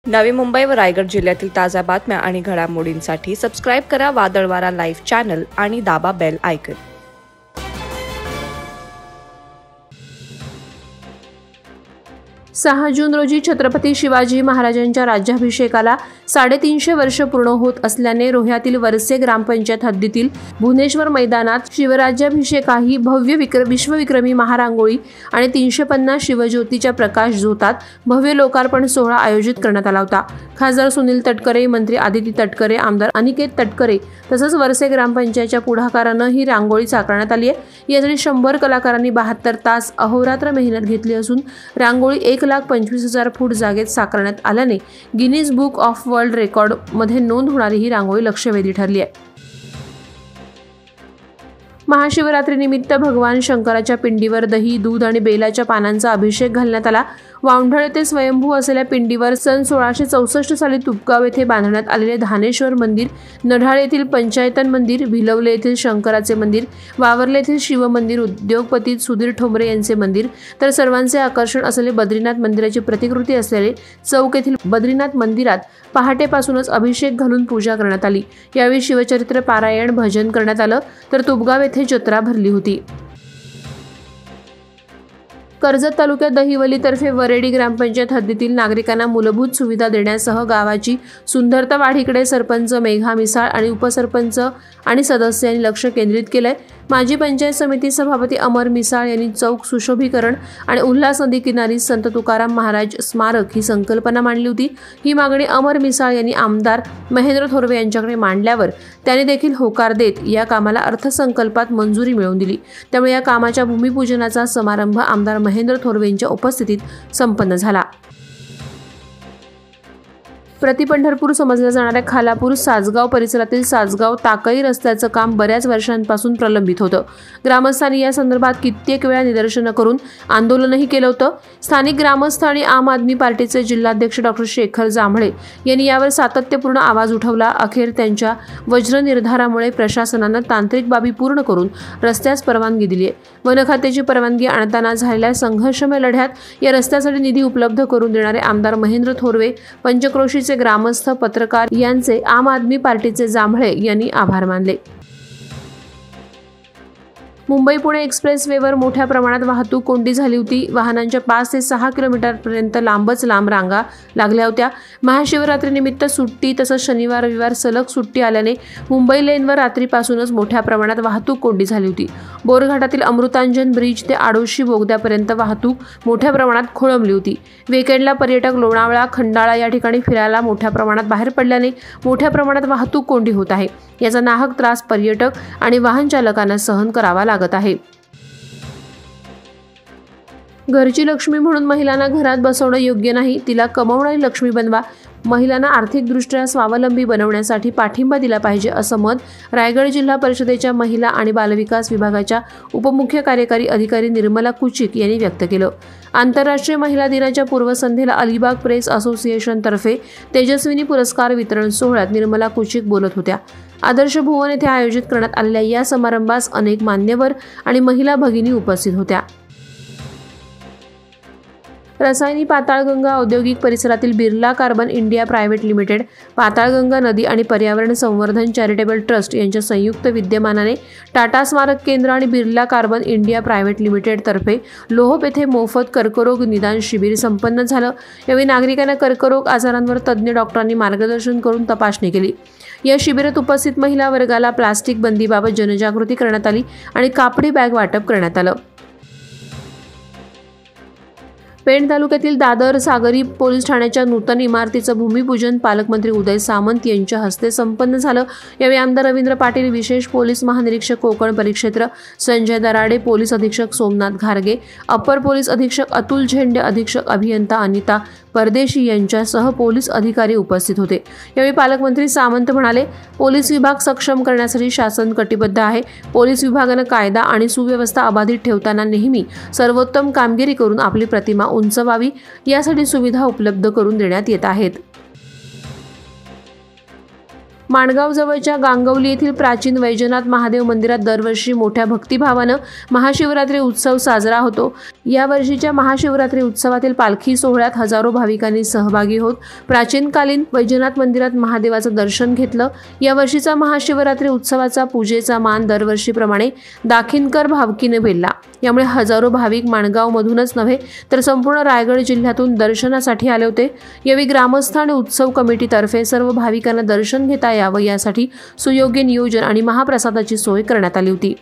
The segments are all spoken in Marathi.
नवी मुंबई व रायगड जिल्ह्यातील ताज्या बातम्या आणि घडामोडींसाठी सबस्क्राईब करा वादळवारा लाईव्ह चॅनल आणि दाबा बेल आयकॉन। 6 जून रोजी छत्रपती शिवाजी महाराजांच्या राज्याभिषेकाला 350 वर्ष पूर्ण होत असल्याने रोह्यातील वरसे ग्रामपंचायत हद्दीतील भुवनेश्वर मैदानात शिवराज्याभिषेकाही भव्य विश्वविक्रमी महारांगोळी आणि 350 शिवज्योतीच्या प्रकाश झोतात भव्य लोकार्पण सोहळा आयोजित करण्यात आला होता। खासदार सुनील तटकरे, मंत्री आदिती तटकरे, आमदार अनिकेत तटकरे तसंच वरसे ग्रामपंचायतच्या पुढाकारानं ही रांगोळी साकारण्यात आली आहे। यासाठी 100 कलाकारांनी 72 तास अहोरात्र मेहनत घेतली असून रांगोळी 1,25,000 फूट जागेत साकारण्यात आल्याने Guinness book of world record मध्ये नोंद होणारी ही रांगोळी लक्षवेधी ठरली आहे। महाशिवरात्रीनिमित्त भगवान शंकराच्या पिंडीवर दही, दूध आणि बेलाच्या पानांचा अभिषेक घालण्यात आला। वावंढळ येथे स्वयंभू असलेल्या पिंडीवर सन 1664 साली तुपगाव येथे बांधण्यात आलेले धानेश्वर मंदिर, नढाळ येथील पंचायतन मंदिर, भिलवले येथील शंकराचे मंदिर, वावरले येथील शिव मंदिर, उद्योगपती सुधीर ठोंबरे यांचे मंदिर, तर सर्वांचे आकर्षण असलेले बद्रीनाथ मंदिराची प्रतिकृती असलेले चौक येथील बद्रीनाथ मंदिरात पहाटेपासूनच अभिषेक घालून पूजा करण्यात आली। यावेळी शिवचरित्र पारायण, भजन करण्यात आलं, तर तुपगाव येथे जत्रा भरली होती। कर्जत तालुक्यात दहिवलीतर्फे वरेडी ग्रामपंचायत हद्दीतील नागरिकांना मूलभूत सुविधा देण्यासह गावाची सुंदरता वाढीकडे सरपंच मेघा मिसाळ आणि उपसरपंच आणि सदस्यांनी लक्ष केंद्रित केलंय। माजी पंचायत समिती सभापती अमर मिसाळ यांनी चौक सुशोभीकरण आणि उल्हास नदी किनारी संत तुकाराम महाराज स्मारक ही संकल्पना मांडली होती। ही मागणी अमर मिसाळ यांनी आमदार महेंद्र थोरवे यांच्याकडे मांडल्यावर त्यांनी देखील होकार देत या कामाला अर्थसंकल्पात मंजुरी मिळवून दिली। त्यामुळे या कामाच्या भूमिपूजनाचा समारंभ आमदार महेंद्र थोरवे यांच्या उपस्थितीत संपन्न झाला। प्रतिपंढरपूर समजल्या जाणाऱ्या खालापूर साजगाव परिसरातील साजगाव ताकई रस्त्याचं काम बऱ्याच वर्षांपासून प्रलंबित होतं। ग्रामस्थांनी या संदर्भात कित्येक वेळा निदर्शनं करून आंदोलनही केलं होतं। स्थानिक ग्रामस्थ आणि आम आदमी पार्टीचे जिल्हाध्यक्ष डॉ. शेखर जांभळे यांनी यावर सातत्यपूर्ण आवाज उठवला। अखेर त्यांच्या वज्र निर्धारामुळे प्रशासनानं तांत्रिक बाबी पूर्ण करून रस्त्यास परवानगी दिली आहे। वन खात्याची परवानगी आणताना झालेल्या संघर्षमय लढ्यात या रस्त्यासाठी निधी उपलब्ध करून देणारे आमदार महेंद्र थोरवे, पंचक्रोशी ग्रामस्थ, पत्रकार यांचे आम आदमी पार्टीचे जांभळे यांनी आभार मानले। मुंबई-पुणे एक्सप्रेसवेवर मोठ्या प्रमाणात वाहतूक कोंडी झाली होती। वाहनांच्या 5 ते 6 किलोमीटरपर्यंत लांबच लांब रांगा लागल्या होत्या। महाशिवरात्रीनिमित्त सुट्टी तसंच शनिवार रविवार सलग सुट्टी आल्याने मुंबई लेनवर रात्रीपासूनच मोठ्या प्रमाणात वाहतूक कोंडी झाली होती। बोरघाटातील अमृतांजन ब्रिज ते आडोशी बोगद्यापर्यंत वाहतूक मोठ्या प्रमाणात खोळंबली होती। वीकेंडला पर्यटक लोणावळा, खंडाळा या ठिकाणी फिरायला मोठ्या प्रमाणात बाहेर पडल्याने मोठ्या प्रमाणात वाहतूक कोंडी होत आहे। याचा नाहक त्रास पर्यटक आणि वाहन चालकांना सहन करावा लागत आहे। घरची लक्ष्मी म्हणून महिलांना घरात बसवणं योग्य नाही, तिला कमवणारी लक्ष्मी बनवा। महिलांना आर्थिकदृष्ट्या स्वावलंबी बनवण्यासाठी पाठिंबा दिला पाहिजे, असं मत रायगड जिल्हा परिषदेच्या महिला आणि बालविकास विभागाच्या उपमुख्य कार्यकारी अधिकारी निर्मला कुचिक यांनी व्यक्त केलं। आंतरराष्ट्रीय महिला दिनाच्या पूर्वसंध्येला अलिबाग प्रेस असोसिएशन तर्फे तेजस्विनी पुरस्कार वितरण सोहळ्यात निर्मला कुचिक बोलत होत्या। आदर्श भुवन येथे आयोजित करण्यात आलेल्या या समारंभास अनेक मान्यवर आणि महिला भगिनी उपस्थित होत्या। रसायनी पाताळगंगा औद्योगिक परिसरातील Birla carbon India private limited, Patalganga नदी आणि पर्यावरण संवर्धन चॅरिटेबल ट्रस्ट यांच्या संयुक्त विद्यमानाने टाटा स्मारक केंद्र आणि Birla carbon India private limited तर्फे लोहप येथे मोफत कर्करोग निदान शिबिर संपन्न झालं। यावेळी नागरिकांना कर्करोग आजारांवर तज्ज्ञ डॉक्टरांनी मार्गदर्शन करून तपासणी केली। या शिबिरात उपस्थित महिला वर्गाला प्लास्टिक बंदीबाबत जनजागृती करण्यात आली आणि कापडी बॅग वाटप करण्यात आलं। पेण तालुक्यातील दादर सागरी पोलीस ठाण्याच्या नूतन इमारतीचं भूमिपूजन पालकमंत्री उदय सामंत यांच्या हस्ते संपन्न झालं। यावेळी आमदार रवींद्र पाटील, विशेष पोलीस महानिरीक्षक कोकण परिक्षेत्र संजय दराडे, पोलीस अधीक्षक सोमनाथ घारगे, अप्पर पोलीस अधीक्षक अतुल झेंडे, अधीक्षक अभियंता अनिता परदेशी यांच्यासह पोलीस अधिकारी उपस्थित होते। यावेळी पालकमंत्री सामंत म्हणाले, पोलीस विभाग सक्षम करण्यासाठी शासन कटिबद्ध आहे। पोलीस विभागानं कायदा आणि सुव्यवस्था अबाधित ठेवताना नेहमी सर्वोत्तम कामगिरी करून आपली प्रतिमा उंचवावी, यासाठी सुविधा उपलब्ध करून देण्यात येत आहेत। माणगाव जवळच्या गांगवली येथील प्राचीन वैजनाथ महादेव मंदिरात दरवर्षी मोठ्या भक्तिभावानं महाशिवरात्री उत्सव साजरा होतो। या वर्षीच्या महाशिवरात्री उत्सवातील पालखी सोहळ्यात हजारो भाविकांनी सहभागी होत प्राचीनकालीन वैजनाथ मंदिरात महादेवाचं दर्शन घेतलं। या वर्षीचा महाशिवरात्री उत्सवाचा पूजेचा मान दरवर्षीप्रमाणे दाखिनकर भावकीने पेलला। यामुळे हजारो भाविक माणगावमधूनच नव्हे तर संपूर्ण रायगड जिल्ह्यातून दर्शनासाठी आले होते। यावेळी ग्रामस्थ आणि उत्सव कमिटीतर्फे सर्व भाविकांना दर्शन घेता यावं यासाठी सुयोग्य नियोजन आणि महाप्रसादाची सोय करण्यात आली होती।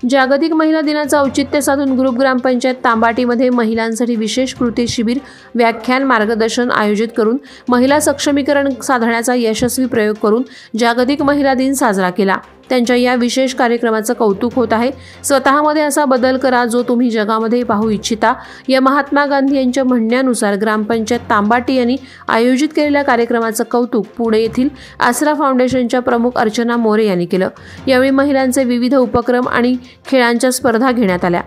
जागतिक महिला दिनाचं औचित्य साधून ग्रुप ग्रामपंचायत तांबाटीमध्ये महिलांसाठी विशेष कृती शिबिर, व्याख्यान, मार्गदर्शन आयोजित करून महिला सक्षमीकरण साधण्याचा यशस्वी प्रयोग करून जागतिक महिला दिन साजरा केला। त्यांच्या या विशेष कार्यक्रमाचं कौतुक होत आहे। स्वतःमध्ये असा बदल करा जो तुम्ही जगामध्ये पाहू इच्छिता या महात्मा गांधी यांच्या म्हणण्यानुसार ग्रामपंचायत तांबाटी यांनी आयोजित केलेल्या कार्यक्रमाचं कौतुक पुणे येथील आसरा फाउंडेशनच्या प्रमुख अर्चना मोरे यांनी केलं। यावेळी महिलांचे विविध उपक्रम आणि खेळांच्या स्पर्धा घेण्यात आल्या।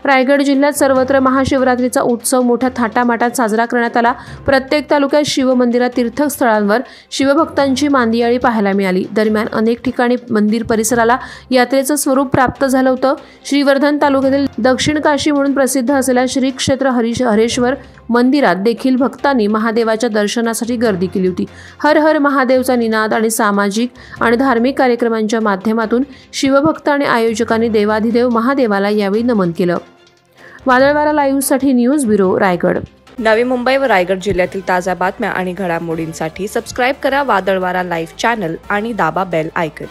रायगड जिल्ह्यात सर्वत्र महाशिवरात्रीचा उत्सव मोठ्या थाटामाटात साजरा करण्यात आला। प्रत्येक तालुक्यात शिवमंदिरात, तीर्थस्थळांवर शिवभक्तांची मांदियाळी पाहायला मिळाली। दरम्यान अनेक ठिकाणी मंदिर परिसराला यात्रेचं स्वरूप प्राप्त झालं होतं। श्रीवर्धन तालुक्यातील दक्षिण काशी म्हणून प्रसिद्ध असलेल्या श्री क्षेत्र हरेश्वर मंदिरात देखील भक्तांनी महादेवाच्या दर्शनासाठी गर्दी केली होती। हर हर महादेवचा निनाद आणि सामाजिक आणि धार्मिक कार्यक्रमांच्या माध्यमातून शिवभक्त आणि आयोजकांनी देवाधिदेव महादेवाला यावेळी नमन केलं। वादळवारा लाईव्हसाठी न्यूज ब्युरो, रायगड। नवी मुंबई व रायगड जिल्ह्यातील ताज्या बातम्या आणि घडामोडींसाठी सबस्क्राईब करा वादळवारा लाईव्ह चॅनल आणि दाबा बेल आयकॉन।